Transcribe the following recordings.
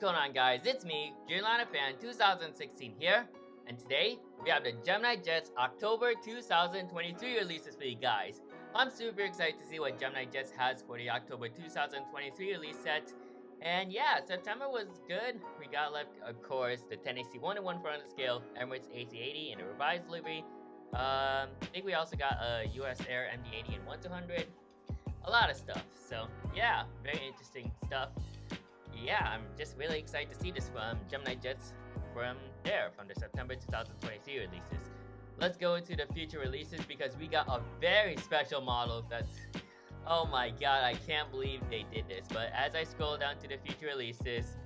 going on, guys? It's me, Fan 2016 here, and today we have the GeminiJets October 2023 releases for you guys. I'm super excited to see what GeminiJets has for the October 2023 release set. And yeah, September was good. We got left, of course, the 10AC 1 and 1/400 scale Emirates AC80 in a revised livery. I think we also got a US Air MD80 in 1/200. A lot of stuff. So yeah, very interesting stuff. Yeah, I'm just really excited to see this from GeminiJets from the September 2023 releases. Let's go into the future releases because we got a very special model that's, oh my god, I can't believe they did this. But as I scroll down to the future releases,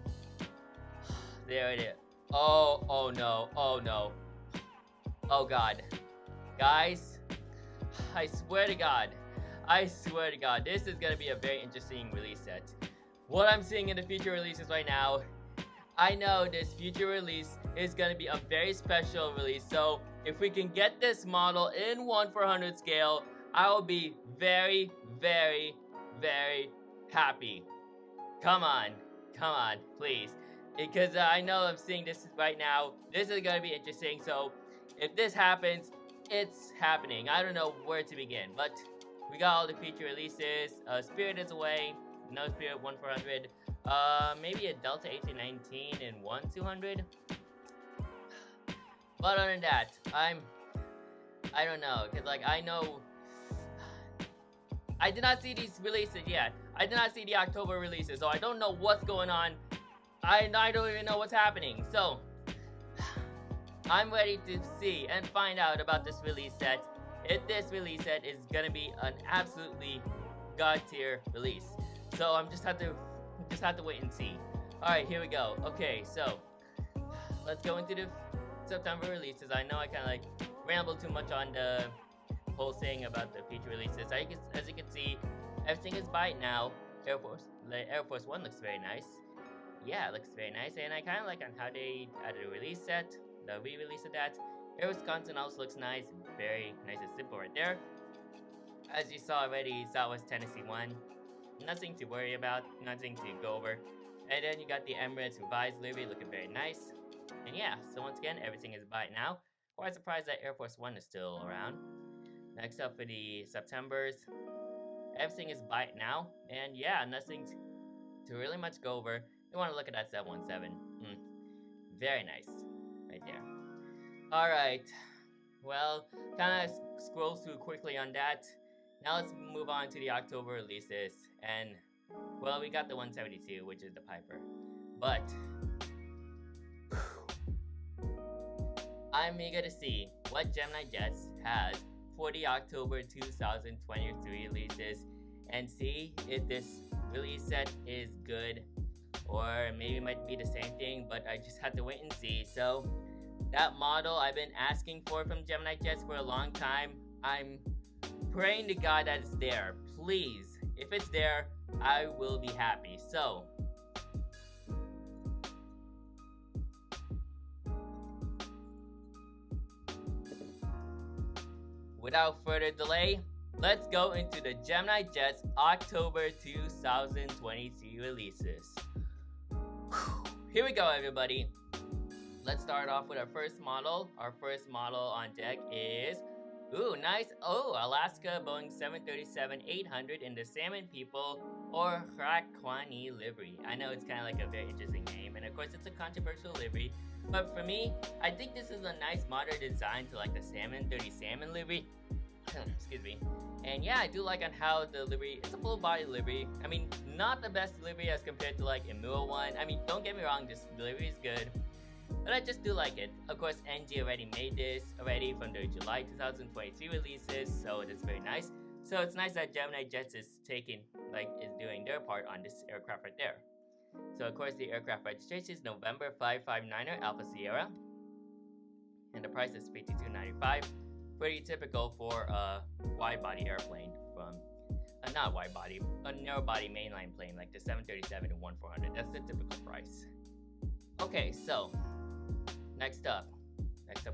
there it is. Oh no, oh no. Oh god. Guys, I swear to god, this is gonna be a very interesting release set. What I'm seeing in the future releases right now, I know this future release is going to be a very special release. So if we can get this model in 1/400 scale, I will be very, very, very happy. Come on, please. Because I know I'm seeing this right now. This is going to be interesting. So if this happens, it's happening. I don't know where to begin. But we got all the future releases. Spirit is away. No Spirit 1/400. Maybe a Delta 1819 in 1/200. But other than that, I don't know, cause like I know I did not see these releases yet. I did not see the October releases, so I don't know what's going on. I don't even know what's happening. So I'm ready to see and find out about this release set. If this release set is gonna be an absolutely god tier release. So I'm just have to wait and see. Alright, here we go. Okay, so let's go into the September releases. I know I kinda like rambled too much on the whole thing about the future releases. As you can see, everything is by now. The Air Force One looks very nice. Yeah, it looks very nice, and I kinda like on how they added a release set, the re-release of that. Air Wisconsin also looks nice, very nice and simple right there. As you saw already, Southwest Tennessee one. Nothing to worry about, nothing to go over. And then you got the Emirates revised livery looking very nice. And yeah, so once again, everything is by now. Quite surprised that Air Force One is still around. Next up for the Septembers, everything is by now. And yeah, nothing to really much go over. You want to look at that 717. Very nice, right there. Alright, well, kind of scroll through quickly on that. Now let's move on to the October releases, and well, we got the 172, which is the Piper, but I'm eager to see what GeminiJets has for the October 2023 releases, and see if this release set is good, or maybe it might be the same thing, but I just have to wait and see. So that model I've been asking for from GeminiJets for a long time, I'm praying to God that it's there. Please, if it's there, I will be happy. So without further delay, let's go into the GeminiJets October 2023 releases. Here we go, everybody. Let's start off with our first model. Our first model on deck is, ooh, nice. Oh, Alaska Boeing 737-800 in the Salmon People or Rakwani livery. I know it's kind of like a very interesting name, and of course it's a controversial livery. But for me, I think this is a nice modern design to like the Salmon 30 Salmon livery. Excuse me. And yeah, I do like on how the livery, it's a full body livery. I mean, not the best livery as compared to like Emua one. I mean, don't get me wrong, this livery is good. But I just do like it. Of course, NG already made this already from their July 2023 releases, so it is very nice. So it's nice that GeminiJets is doing their part on this aircraft right there. So of course, the aircraft registration is November 559er Alpha Sierra, and the price is $52.95. Pretty typical for a wide-body airplane from, not wide-body, a narrow-body mainline plane like the 737 and 1/400. That's the typical price. Okay, so next up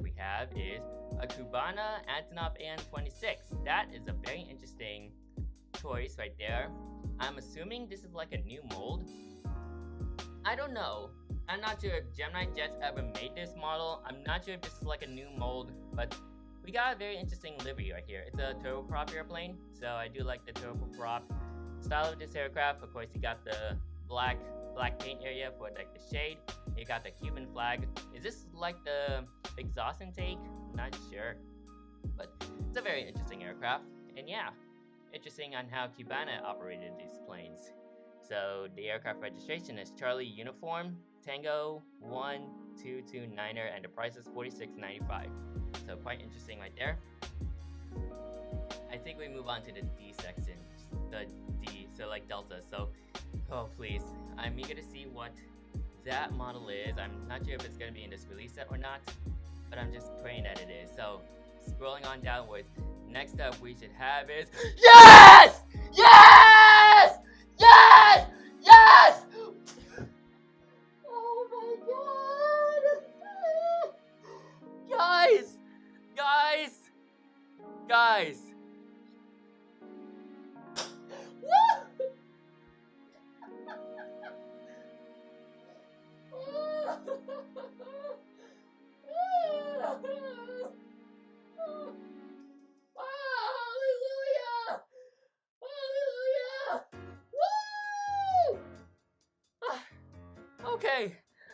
we have is a Cubana Antonov AN-26. That is a very interesting choice right there. I'm assuming this is like a new mold. I don't know. I'm not sure if GeminiJets ever made this model. I'm not sure if this is like a new mold, but we got a very interesting livery right here. It's a turboprop airplane, so I do like the turboprop style of this aircraft. Of course, you got the black paint area for like the shade. You got the Cuban flag. Is this like the exhaust intake? Not sure, but it's a very interesting aircraft. And yeah, interesting on how Cubana operated these planes. So the aircraft registration is Charlie Uniform Tango 1229er, and the price is $46.95. So quite interesting right there. I think we move on to the D section, the D, so like Delta. So, oh please, I'm eager to see what that model is. I'm not sure if it's going to be in this release set or not, but I'm just praying that it is. So, scrolling on downwards, next up we should have is yes! Yes! Yes! Yes! Oh my god! Guys! Guys! Guys!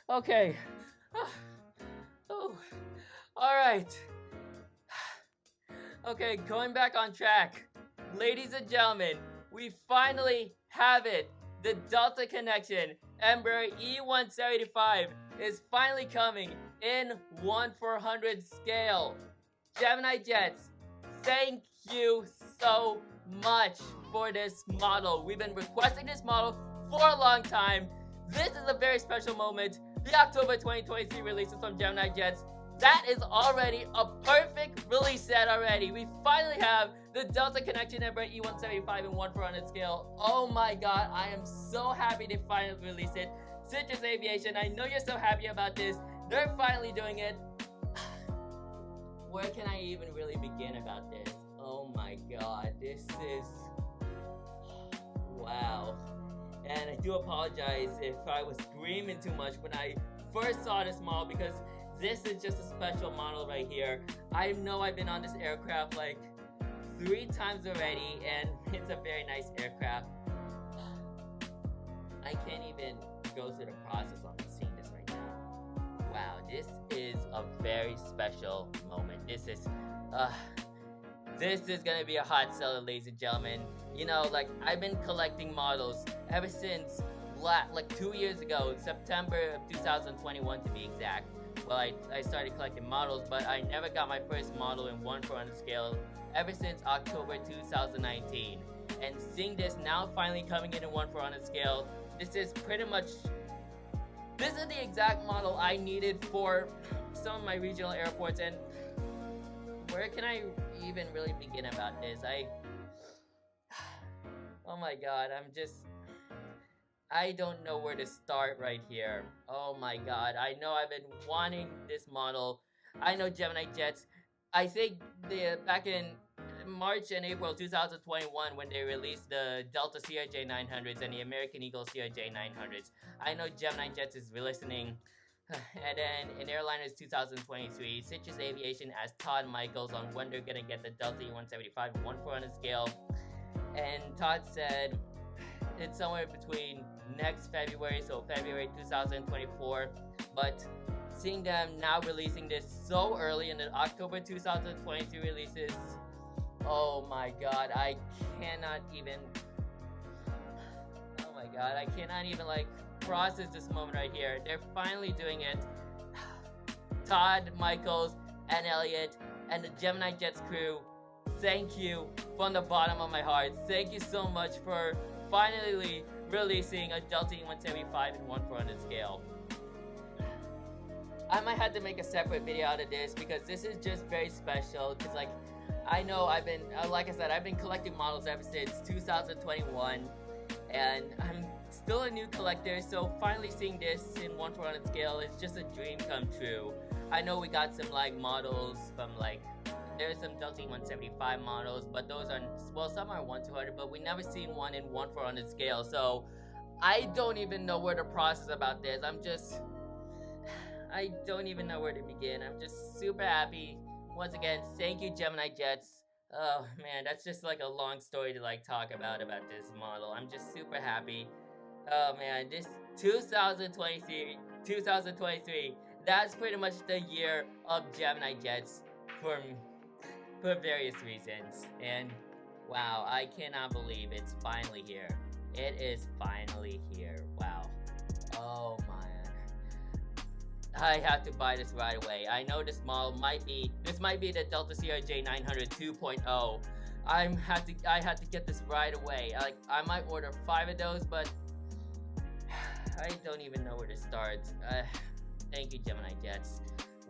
Okay. Oh. All right. Okay, going back on track. Ladies and gentlemen, we finally have it. The Delta connection, Embraer E175, is finally coming in 1/400 scale. GeminiJets, thank you so much for this model. We've been requesting this model for a long time. This is a very special moment. The October 2023 releases from GeminiJets. That is already a perfect release set already. We finally have the Delta Connection Embraer E175 in 1/400 scale. Oh my god, I am so happy they finally released it. Citrus Aviation, I know you're so happy about this. They're finally doing it. Where can I even really begin about this? Oh my god, this is... wow. And I do apologize if I was screaming too much when I first saw this model, because this is just a special model right here. I know I've been on this aircraft like 3 times already, and it's a very nice aircraft. I can't even go through the process on seeing this right now. Wow, this is a very special moment. This is gonna be a hot seller, ladies and gentlemen. You know, like, I've been collecting models ever since like 2 years ago, September of 2021 to be exact. Well, I started collecting models, but I never got my first model in 1/400 scale ever since October 2019. And seeing this now finally coming in 1/400 scale, this is the exact model I needed for some of my regional airports. And where can I even really begin about this? Oh my god, I don't know where to start right here. Oh my god, I know I've been wanting this model. I know GeminiJets, I think back in March and April 2021 when they released the Delta CRJ 900s and the American Eagle CRJ 900s. I know GeminiJets is listening. And then in Airliners 2023, Citrus Aviation asked Todd Michaels on when they're gonna get the Delta E175 1/400 scale. And Todd said it's somewhere between next February, so February 2024. But seeing them now releasing this so early in the October 2023 releases, oh my god, I cannot even like process this moment right here. They're finally doing it. Todd, Michaels, and Elliot, and the GeminiJets crew, thank you from the bottom of my heart. Thank you so much for finally releasing a Delta E175 in 1/400 scale. I might have to make a separate video out of this because this is just very special. Because like, I know I've been collecting models ever since 2021, and I'm still a new collector. So finally seeing this in 1/400 scale is just a dream come true. I know we got some like models from like, there's some Delta E175 models, but those are, well, some are 1/200, but we never seen one in 1/400 scale. So I don't even know where to process about this. I don't even know where to begin. I'm just super happy. Once again, thank you, Gemini Jets. Oh man, that's just like a long story to like talk about this model. I'm just super happy. Oh man, this 2023, that's pretty much the year of Gemini Jets for various reasons. And wow, I cannot believe it's finally here. It is finally here. Wow. Oh man. I have to buy this right away. I know this model might be the Delta Sierra J900 2.0. I had to get this right away. Like I might order 5 of those, but I don't even know where to start. Thank you, Gemini Jets.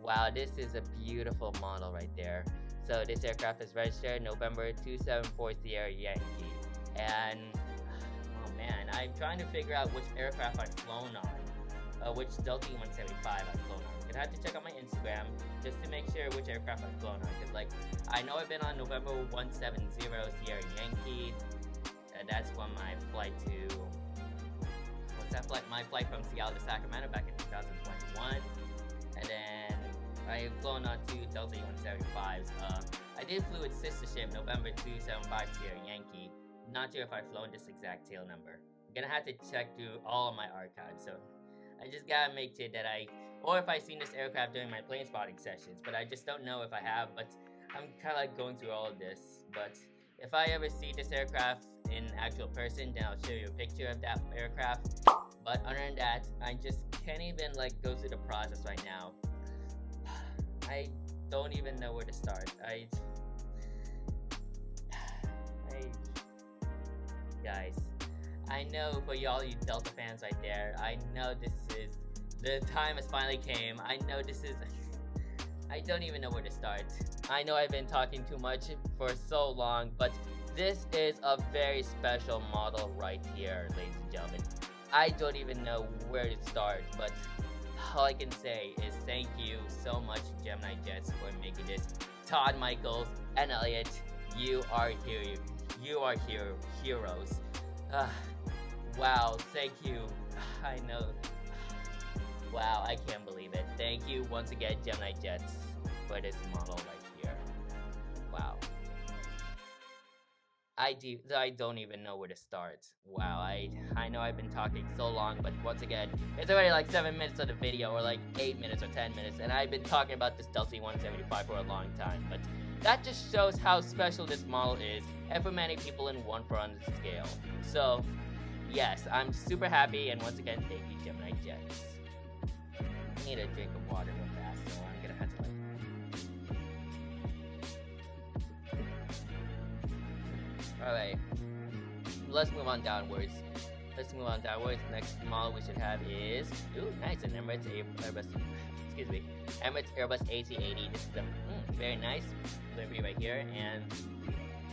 Wow, this is a beautiful model right there. So this aircraft is registered November 274 Sierra Yankee. And oh man, I'm trying to figure out which aircraft I've flown on. Which Delta E175 I've flown on. I'm gonna have to check out my Instagram just to make sure which aircraft I've flown on. Because like, I know I've been on November 170 Sierra Yankee. And that's when my flight to... What's that flight? My flight from Seattle to Sacramento back in 2021. And then I've flown on 2 Delta E175s. I did flew with sister ship November 275 Sierra Yankee. Not sure if I've flown this exact tail number. I'm gonna have to check through all of my archives. So I just gotta make sure that or if I've seen this aircraft during my plane spotting sessions, but I just don't know if I have, but I'm kind of like going through all of this. But if I ever see this aircraft in actual person, then I'll show you a picture of that aircraft. But other than that, I just can't even like go through the process right now. I don't even know where to start. Guys, I know for y'all you Delta fans right there, I know the time has finally came. I know I don't even know where to start. I know I've been talking too much for so long, but this is a very special model right here, ladies and gentlemen. I don't even know where to start, but all I can say is thank you so much, Gemini Jets, for making this. Todd Michaels and Elliot, you are here. You are heroes. Wow, thank you. I know. Wow, I can't believe it. Thank you once again, Gemini Jets, for this model right here. Wow. I don't even know where to start. Wow, I know I've been talking so long, but once again, it's already like 7 minutes of the video, or like 8 minutes or 10 minutes, and I've been talking about this Delta E175 for a long time, but that just shows how special this model is, and for many people in 1 for 100 scale. So, yes, I'm super happy, and once again, thank you, Gemini Jets. I need a drink of water real fast, so I'm gonna have to like... Alright, let's move on downwards. Next model we should have is... Ooh, nice, an Emirates Airbus A380. This is a very nice delivery right here. And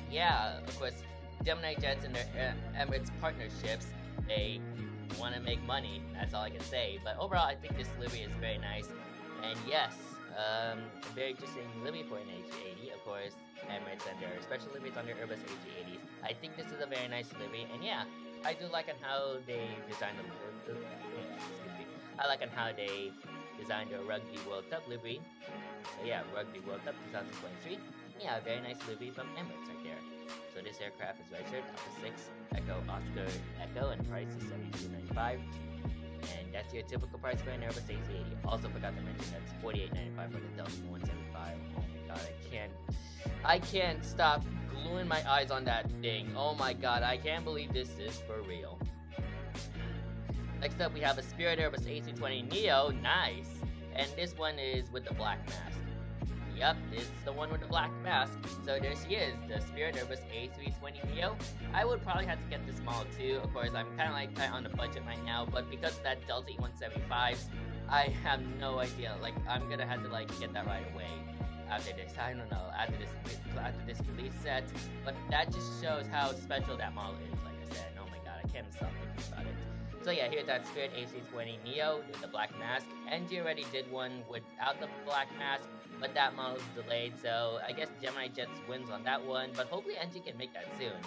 yeah, of course, Gemini Jets and their Emirates partnerships, they want to make money. That's all I can say. But overall, I think this delivery is very nice. And yes, very interesting delivery for an A380. Of course, Emirates and their special deliveries on their Airbus A380s. I think this is a very nice delivery. And yeah, I do like on how they designed the Rugby World Cup livery. So yeah, Rugby World Cup 2023. Yeah, very nice livery from Emirates right there. So this aircraft is registered Alpha 6 Echo Oscar Echo, and price is $72.95. And that's your typical price for an Airbus A380. Also forgot to mention that's $48.95 for the Delta 175. Oh my god, I can't stop gluing my eyes on that thing. Oh my god, I can't believe this is for real. Next up, we have a Spirit Airbus A320neo. Nice. And this one is with the black mask. Yep, it's the one with the black mask. So there she is, the Spirit Airbus A320neo. I would probably have to get this model too. Of course, I'm kind of like tight on the budget right now, but because of that Delta E175s, I have no idea. Like, I'm gonna have to like get that right away after this. I don't know, after this release set. But that just shows how special that model is. Like I said, oh my god, I can't stop thinking about it. So yeah, here's that Spirit A320neo with the black mask. NG already did one without the black mask, but that model is delayed, so I guess Gemini Jets wins on that one, but hopefully NG can make that soon.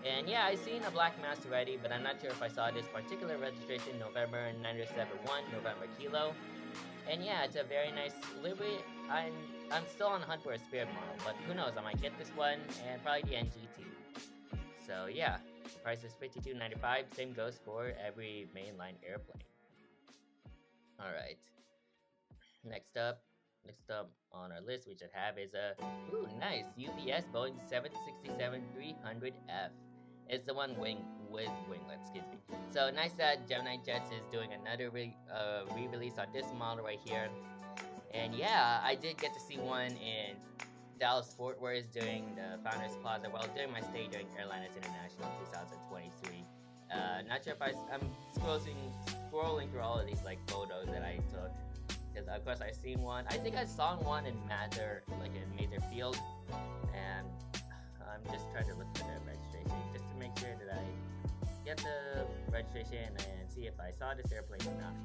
And yeah, I seen a black mass already, but I'm not sure if I saw this particular registration, November 971, November Kilo. And yeah, it's a very nice livery. I'm still on the hunt for a spirit model, but who knows, I might get this one, and probably the NG2. So yeah, the price is $52.95, same goes for every mainline airplane. Alright, next up on our list we should have is a, ooh, nice, UPS Boeing 767-300F. It's the one with winglet, excuse me. So nice that GeminiJets is doing another re-release on this model right here. And yeah, I did get to see one in Dallas Fort Worth during the Founders Plaza, well, during my stay during Airliners International 2023. Not sure if I'm scrolling through all of these like photos that I took, because of course I seen one. I think I saw one in Mather, like in Mather Field, and I'm just trying to look for the registration just to make sure that I get the registration and see if I saw this airplane or not.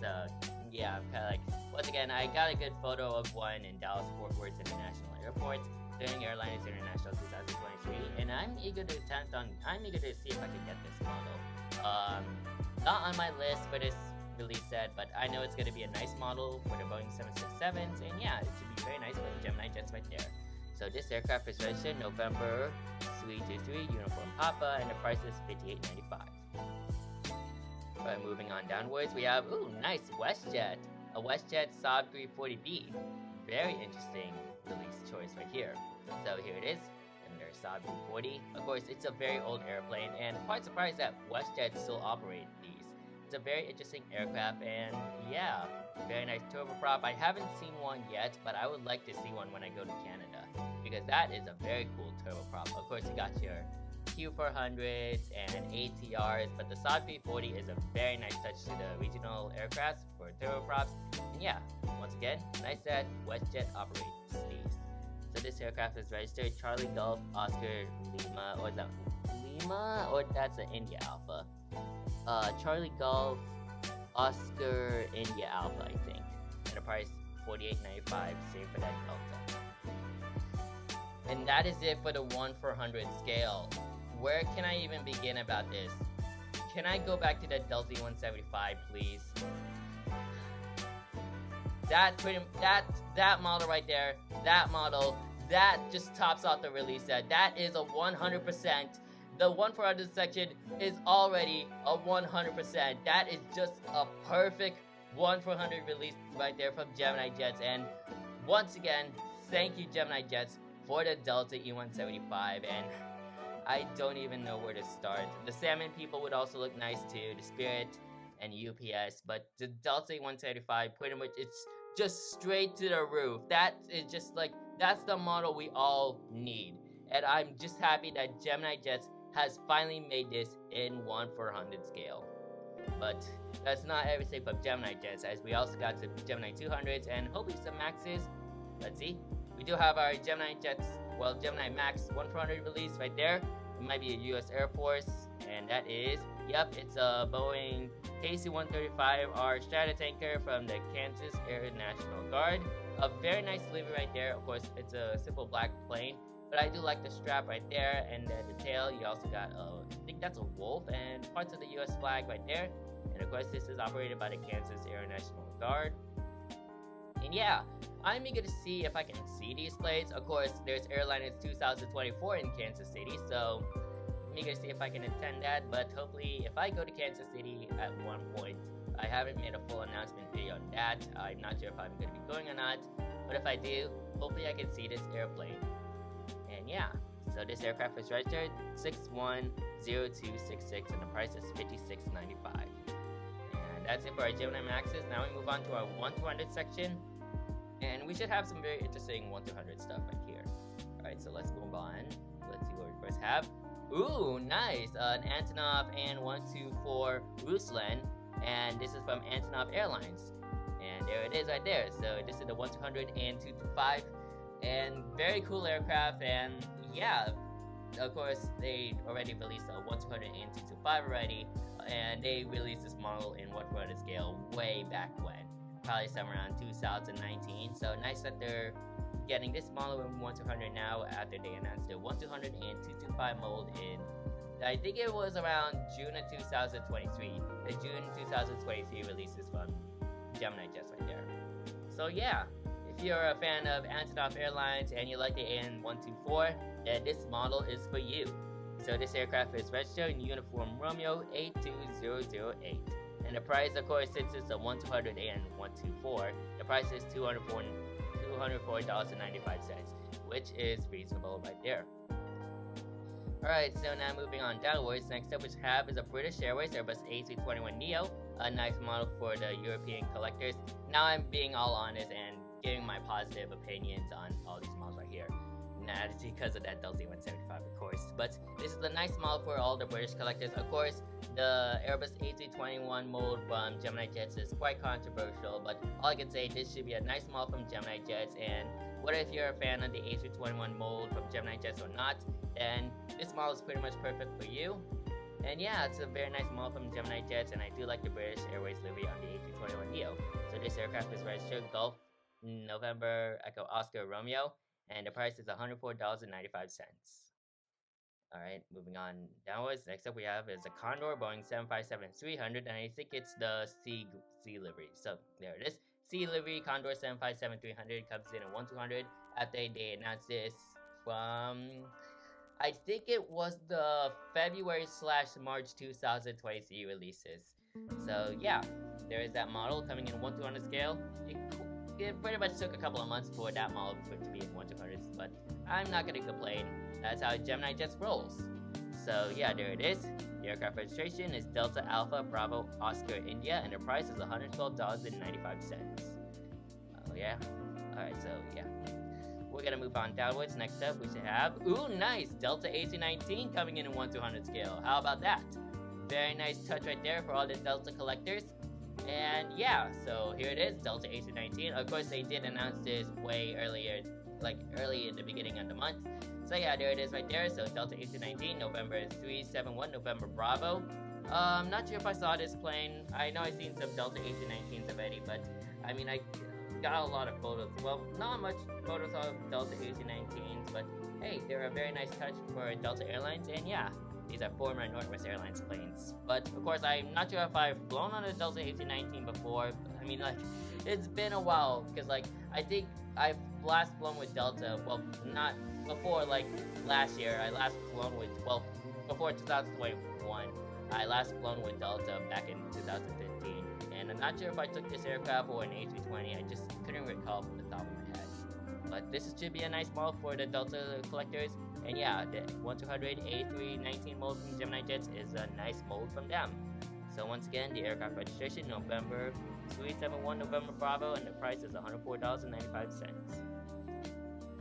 So yeah, I'm kind of like, once again, I got a good photo of one in Dallas Fort Worth International Airport during Airliners International 2023, and I'm eager to see if I can get this model. Not on my list for this release set, but I know it's going to be a nice model for the Boeing 767s, and yeah, it should be very nice for the GeminiJets right there. So this aircraft is registered November 323 Uniform Papa, and the price is $58.95. But moving on downwards, we have, ooh, nice WestJet, a WestJet Saab 340B. Very interesting release choice right here. So here it is, and there's Saab 340. Of course, it's a very old airplane, and quite surprised that WestJet still operate these. It's a very interesting aircraft, and yeah, very nice turboprop. I haven't seen one yet, but I would like to see one when I go to Canada, because that is a very cool turboprop. Of course, you got your Q400s and ATRs, but the Saab 340 is a very nice touch to the regional aircraft for turboprops. And yeah, once again, nice that WestJet operates these. So this aircraft is registered Charlie Golf Oscar Lima, or is that Lima, or that's an India Alpha? Charlie Golf Oscar India Alpha, I think. And the price $48.95, same for that Delta. And that is it for the 1/400 scale. Where can I even begin about this? Can I go back to that Delta 175, please? That model right there, that model, that just tops out the release set. That is a 100%. The 1/400 section is already a 100%. That is just a perfect 1/400 release right there from GeminiJets. And once again, thank you GeminiJets for the Delta E175, and I don't even know where to start. The Salmon people would also look nice too, the Spirit and UPS, but the Delta E175, pretty much, it's just straight to the roof. That is just like, that's the model we all need. And I'm just happy that GeminiJets has finally made this in 1/400 scale. But that's not everything from GeminiJets, as we also got the Gemini 200s and hopefully some Maxes. Let's see. We do have our Gemini Max 1/400 release right there. It might be a US Air Force, and that is, yep, it's a Boeing KC-135R Stratotanker from the Kansas Air National Guard. A very nice livery right there. Of course, it's a simple black plane, but I do like the strap right there, and then the tail, you also got, I think that's a wolf, and parts of the US flag right there. And of course, this is operated by the Kansas Air National Guard. And yeah, I'm eager to see if I can see these plates. Of course, there's Airliners 2024 in Kansas City, so I'm eager to see if I can attend that. But hopefully, if I go to Kansas City at one point, I haven't made a full announcement video on that. I'm not sure if I'm going to be going or not, but if I do, hopefully I can see this airplane. And yeah, so this aircraft is registered 610266, and the price is $56.95. And that's it for our Gemini Maxes. Now we move on to our 1/200 section. And we should have some very interesting 1/200 stuff right here. Alright, so let's move on. Let's see what we first have. Ooh, nice! An Antonov AN-124 Ruslan. And this is from Antonov Airlines. And there it is right there. So this is the 1/200 AN-225. And very cool aircraft. And yeah, of course, they already released a 1/200 AN-225 already. And they released this model in 1/400 scale way back when. Probably somewhere around 2019. So nice that they're getting this model in 1/200 now after they announced the 1/200 and 225 mold in I think it was around June of 2023. The June 2023 releases from GeminiJets right there. So yeah, if you're a fan of Antonov Airlines and you like the AN124, then this model is for you. So this aircraft is registered in Uniform Romeo 82008. And the price, of course, since it's a 1200 AN124, the price is $204.95, which is reasonable right there. Alright, so now moving on downwards, next up we have is a British Airways Airbus A321neo, a nice model for the European collectors. Now I'm being all honest and giving my positive opinions on all these models right here. Not because of that Delta 175, of course, but this is a nice model for all the British collectors. Of course, the Airbus A321 mold from GeminiJets is quite controversial, but all I can say, this should be a nice model from GeminiJets, and whether if you're a fan of the A321 mold from GeminiJets or not, then this model is pretty much perfect for you. And yeah, it's a very nice model from GeminiJets, and I do like the British Airways livery on the A321neo. So this aircraft is registered Gulf November Echo Oscar Romeo, and the price is $104.95. Alright, moving on downwards. Next up we have is a Condor Boeing 757-300, and I think it's the C livery. So there it is. C livery Condor 757-300 comes in at 1200 after they announced this from, I think it was the February/March 2023 releases. So yeah, there is that model coming in 1/200 scale. It pretty much took a couple of months for that model for it to be in 1/200, but I'm not gonna complain. That's how GeminiJets rolls. So yeah, there it is. The aircraft registration is Delta Alpha Bravo Oscar India, and the price is $112.95. Oh yeah. Alright, so yeah. We're gonna move on downwards. Next up, we should have, ooh, nice, Delta AC-19 coming in 1/200 scale. How about that? Very nice touch right there for all the Delta collectors. And yeah, so here it is, Delta AC-19. Of course, they did announce this way earlier, like early in the beginning of the month. So yeah, there it is right there. So Delta AC-19, November 371, November Bravo. Not sure if I saw this plane. I know I've seen some Delta AC-19s already, but I mean, I got a lot of photos. Well, not much photos of Delta AC-19s, but hey, they're a very nice touch for Delta Airlines, and yeah, these are former Northwest Airlines planes. But of course, I'm not sure if I've flown on a Delta AC-19 before. I mean, like, it's been a while, because like, I think I've last flown with Delta, well, not before, like, last year. I last flown with, well, before 2021, I last flown with Delta back in 2015, and I'm not sure if I took this aircraft or an A320, I just couldn't recall from the top of my head. But this should be a nice model for the Delta collectors, and yeah, the 1/200 A319 mold from GeminiJets is a nice mold from them. So once again, the aircraft registration, November 371, November Bravo, and the price is $104.95.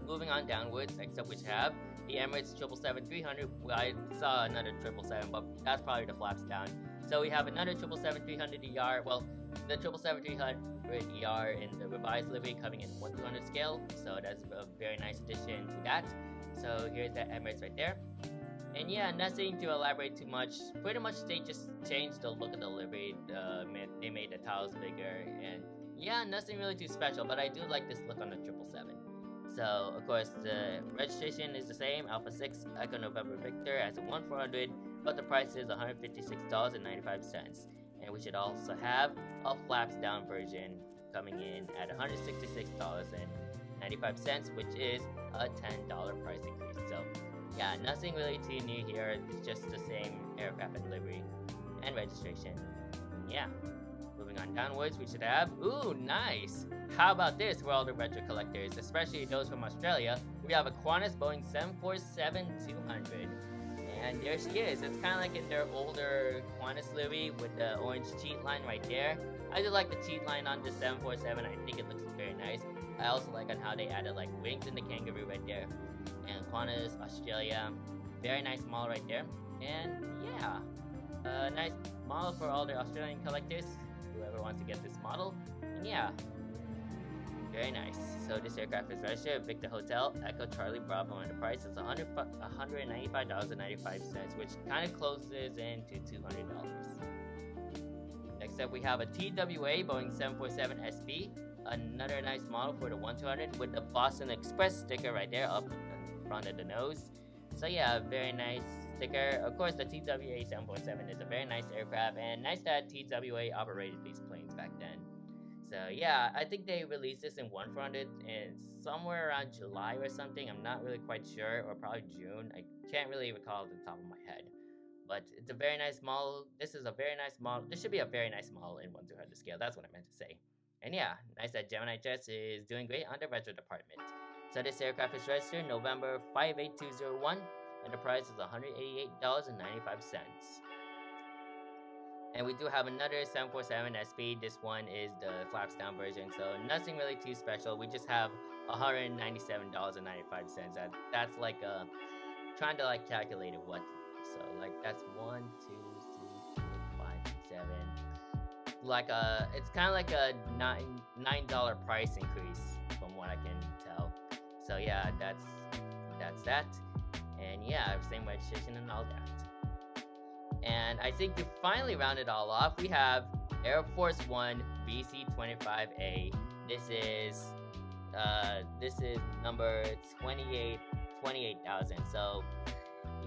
Moving on downwards, next up we have the Emirates 777-300. Well, I saw another 777, but that's probably the flaps down. So we have another 777-300ER. Well, the 777-300ER in the revised livery coming in 1/200 scale. So that's a very nice addition to that. So here's the Emirates right there. And yeah, nothing to elaborate too much. Pretty much they just changed the look of the livery. They made the tiles bigger, and yeah, nothing really too special, but I do like this look on the 777. So of course the registration is the same, Alpha 6 Echo November Victor as a 1/400, but the price is $156.95. And we should also have a flaps down version coming in at $166.95, which is a $10 price increase. So yeah, nothing really too new here. It's just the same aircraft and livery and registration. Yeah. Moving on downwards, we should have, ooh, nice! How about this for all the retro collectors, especially those from Australia? We have a Qantas Boeing 747-200. And there she is. It's kind of like in their older Qantas livery with the orange cheat line right there. I do like the cheat line on the 747. I think it looks very nice. I also like on how they added like wings in the kangaroo right there. And Qantas, Australia. Very nice model right there. And yeah, nice model for all the Australian collectors. Whoever wants to get this model. And yeah, very nice. So this aircraft is registered Victor Hotel Echo Charlie Bravo, and the price is $195.95, which kind of closes into $200. Next up, we have a TWA Boeing 747 SP, another nice model for the 1/200 with the Boston Express sticker right there up in front of the nose. So yeah, very nice sticker. Of course, the TWA 747 is a very nice aircraft, and nice that TWA operated these planes back then. So yeah, I think they released this in 1-400 and somewhere around July or something. I'm not really quite sure, or probably June. I can't really recall at the top of my head. But it's a very nice model. This is a very nice model. This should be a very nice model in 1/200 scale. That's what I meant to say. And yeah, nice that GeminiJets is doing great on the retro department. So this aircraft is registered November 58201, and the price is $188.95. And we do have another 747 SP. This one is the flaps down version, so nothing really too special. We just have $197.95. That's like trying to like calculate it what. So like that's 1, 2, 3, 4, 5, 7. Like it's kind of like a $9 price increase from what I can tell. So yeah, that's that. And yeah, same registration and all that. And I think to finally round it all off, we have Air Force One VC-25A. This is number 28,000. So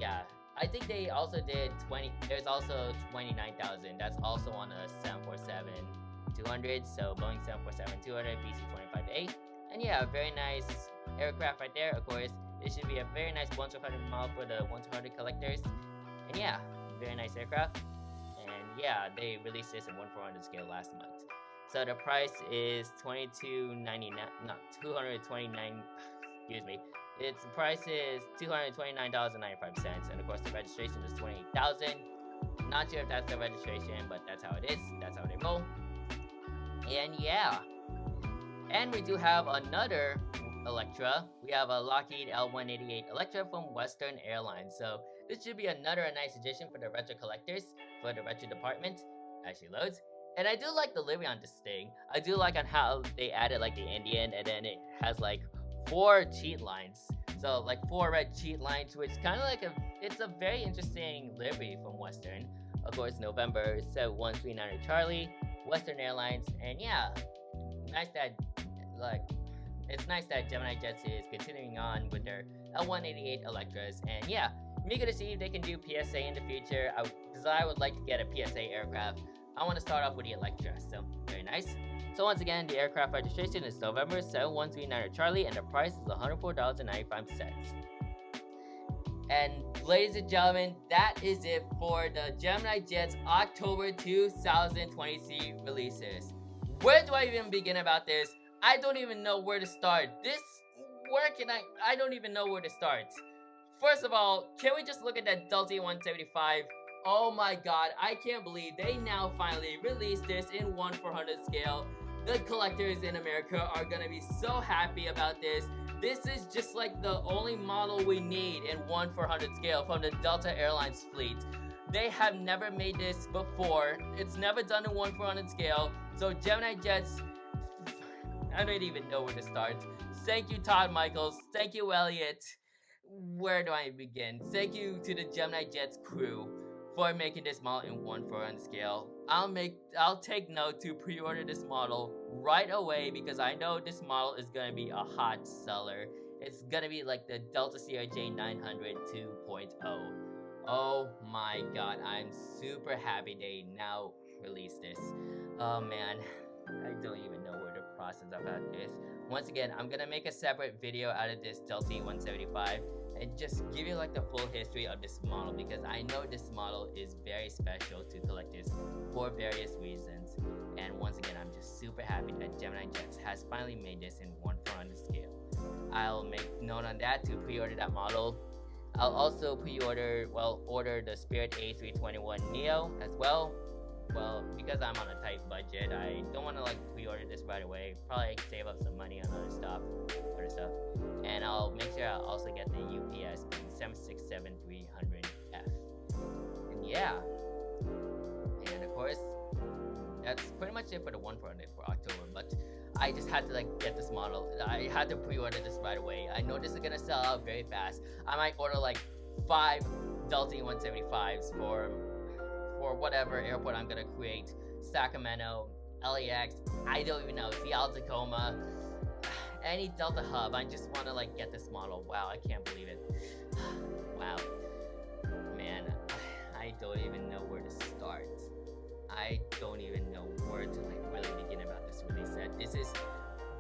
yeah, I think they also did 20. There's also 29,000. That's also on a 747-200. So Boeing 747-200 VC-25A. And yeah, very nice aircraft right there. Of course, this should be a very nice 1/200 model for the 1/200 collectors. And yeah, very nice aircraft. And yeah, they released this in 1/400 scale last month. So the price is $229. Excuse me. Its price is $229.95, and of course the registration is 28,000. Not sure if that's the registration, but that's how it is. That's how they roll. And yeah, and we do have another Electra. We have a Lockheed L-188 Electra from Western Airlines. So this should be another nice addition for the retro collectors, for the retro department as she loads. And I do like the livery on this thing. I do like on how they added like the Indian, and then it has like 4 cheat lines. So like 4 red cheat lines, which kind of like it's a very interesting livery from Western. Of course, November 139 Charlie, Western Airlines, and yeah, nice that it's nice that GeminiJets is continuing on with their L-188 Electras, and yeah, I'm eager to see if they can do PSA in the future. Because I would like to get a PSA aircraft. I want to start off with the Electra, so very nice. So once again, the aircraft registration is November 7139 Charlie, and the price is $104.95. And ladies and gentlemen, that is it for the GeminiJets October 2023 releases. Where do I even begin about this? I don't even know where to start. I don't even know where to start. First of all, can we just look at that Delta 175? Oh my god, I can't believe they now finally released this in 1/400 scale. The collectors in America are gonna be so happy about this. This is just like the only model we need in 1/400 scale from the Delta Airlines fleet. They have never made this before. It's never done in 1/400 scale. So GeminiJets, I don't even know where to start. Thank you, Todd Michaels. Thank you, Elliot. Where do I begin? Thank you to the GeminiJets crew for making this model in 1/400 scale. I'll take note to pre-order this model right away because I know this model is gonna be a hot seller. It's gonna be like the Delta CRJ 900 2.0. Oh my god, I'm super happy they now released this. Oh man, I don't even know where to process about this. Once again, I'm gonna make a separate video out of this Delta 175 and just give you like the full history of this model because I know this model is very special to collectors for various reasons. And once again, I'm just super happy that GeminiJets has finally made this in 1/400 scale. I'll make note on that to pre-order that model. I'll also order the Spirit A321 Neo as well. Well, because I'm on a tight budget, I don't want to like pre-order this right away. Probably save up some money on other stuff. And I'll make sure I'll also get the UPS 767-300F. And yeah. And of course, that's pretty much it for the 1/400 for October. But I just had to like get this model. I had to pre-order this right away. I know this is gonna sell out very fast. I might order like 5 Delta 175s for whatever airport I'm gonna create. Sacramento, LAX, I don't even know, Seattle, Tacoma, any Delta hub. I just wanna like get this model. Wow, I can't believe it. Wow. Man. I don't even know where to start. I don't even know where to really begin about this release set. This is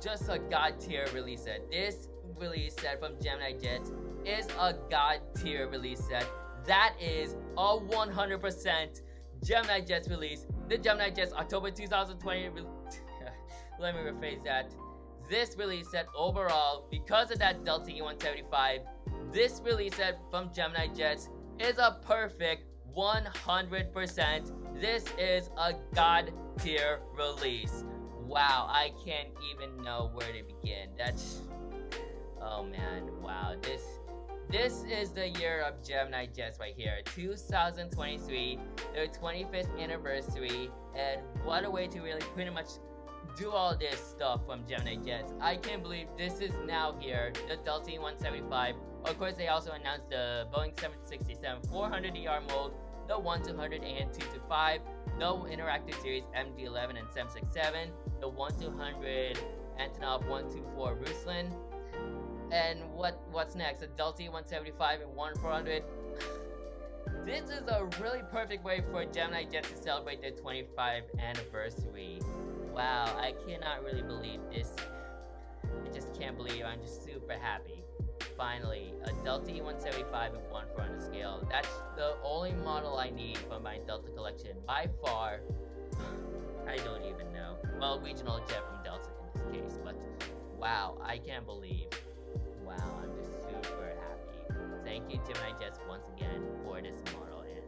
just a god tier release set. This release set from GeminiJets is a god tier release set. That is a 100% GeminiJets release. The GeminiJets October 2020 let me rephrase that. This release set overall, because of that Delta E175, this release set from GeminiJets is a perfect 100%. This is a god tier release. Wow, I can't even know where to begin. Oh man, wow. This is the year of GeminiJets right here. 2023, their 25th anniversary, and what a way to really pretty much do all this stuff from GeminiJets. I can't believe this is now here, the Delta E175. Of course, they also announced the Boeing 767 400ER mode, the 1-200 and 225, the interactive series MD-11 and 767, the 1-200 Antonov 124 Ruslan, and what's next? The Delta E175 and 1-400. This is a really perfect way for GeminiJets to celebrate their 25th anniversary. Wow, I cannot really believe this. I just can't believe. I'm just super happy. Finally, a Delta E175 and 1-400 scale. That's the only model I need for my Delta collection by far. I don't even know. Well, regional jet from Delta in this case, but wow, I can't believe. Wow, I'm just super happy. Thank you, GeminiJets, once again for this model, and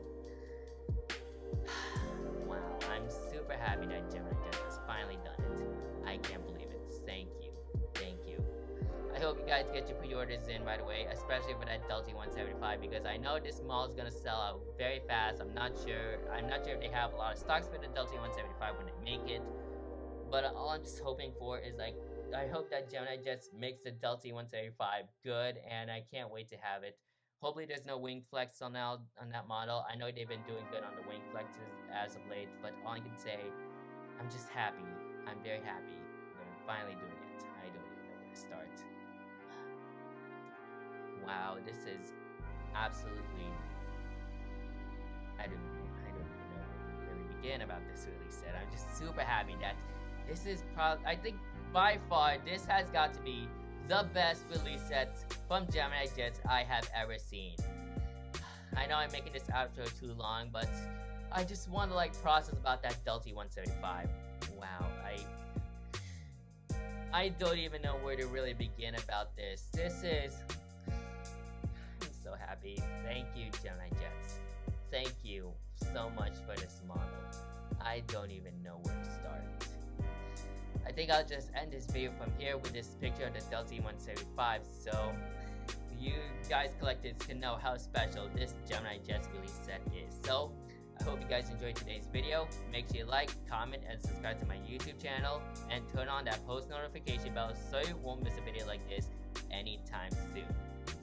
wow, I'm super happy that GeminiJets has finally done it. I can't believe it. Thank you. I hope you guys get your pre-orders in right away, especially for that Delta 175, because I know this model is gonna sell out very fast. I'm not sure if they have a lot of stocks for the Delta 175 when they make it, but all I'm just hoping for is I hope that GeminiJets makes the Delta 175 good, and I can't wait to have it. Hopefully there's no wing flex on that model. I know they've been doing good on the wing flexes as of late, but all I can say, I'm just happy. I'm very happy that I'm finally doing it. I don't even know where to start. Wow, this is absolutely... I don't even know where to really begin about this release set. I'm just super happy that this is probably... I think by far, this has got to be the best release set from GeminiJets I have ever seen. I know I'm making this outro too long, but I just want to process about that Delta 175. Wow, I don't even know where to really begin about this. I'm so happy. Thank you, GeminiJets. Thank you so much for this model. I don't even know where to start. I think I'll just end this video from here with this picture of the Delta E175, so you guys collectors can know how special this GeminiJets release set is. So I hope you guys enjoyed today's video. Make sure you like, comment, and subscribe to my YouTube channel, and turn on that post notification bell so you won't miss a video like this anytime soon.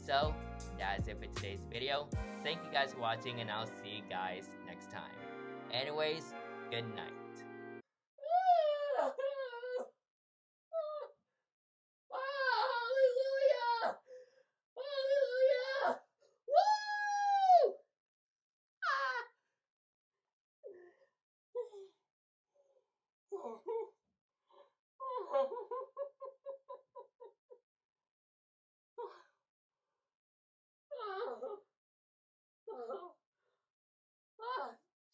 So that's it for today's video. Thank you guys for watching, and I'll see you guys next time. Anyways, good night.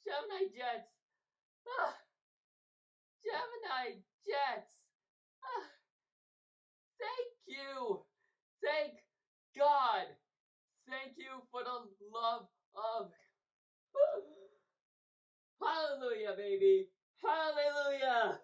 GeminiJets! GeminiJets! Thank you! Thank God! Thank you for the love of... Hallelujah, baby! Hallelujah!